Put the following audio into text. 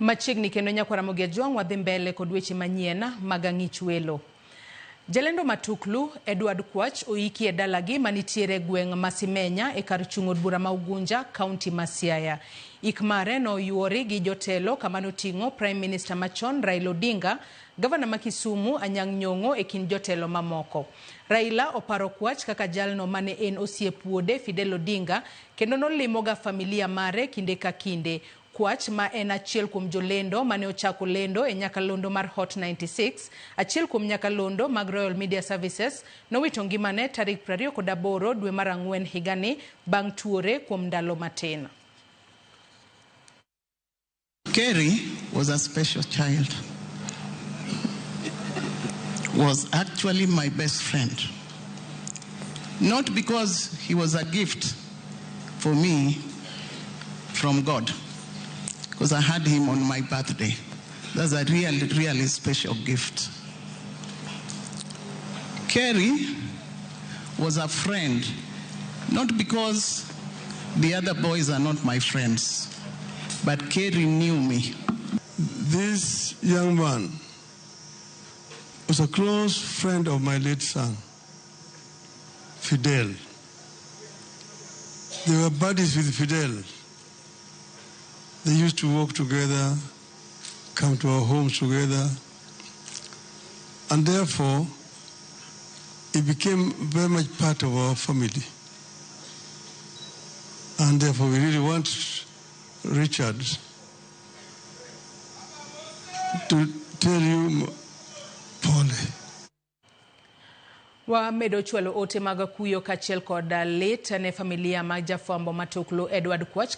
Machiegni kendo nyako Ramogi wadhi mbele kod weche manyien mag ang'ich welo. Jalendo matuklu Edward Kwach oiki e dalagi manitiere gweng' ma Simenya e kar chung' od bura ma Ugunja, kaunti ma Siaya. Ik mare no yuori gi jotelo kamano ting'o Prime Minister machon Raila Odinga, Gavana ma Kisumu Anyang' Nyong'o e kin jotelo mamoko. Raila oparo Kwach kaka jalno mane en osiep wuode Fidel Odinga kendo nolimoga familia mare kinde ka kinde. Kwach ma en achiel kuom jolendo mane ochako lendo e nyakalondo mar Hot 96, achiel kuom nyakalondo mag Royal Media Services, nowito ngimane tarik 28 dwe mar Ang'wen higani bang' tuore kuom ndalo matin. Kerry was a special child. Was actually my best friend. Not because he was a gift for me from God, because I had him on my birthday. That's a really special gift. Kerry was a friend, not because the other boys are not my friends, but Kerry knew me. This young man was a close friend of my late son, Fidel. They were buddies with Fidel. They used to work together, come to our homes together, and therefore, it became very much part of our family. And therefore, we really want Richard to tell you, Paul. Wamedo chwalo ote mag kuyo kachiel kod lit ne familia mag jafwambo matuklu Edward Kwach.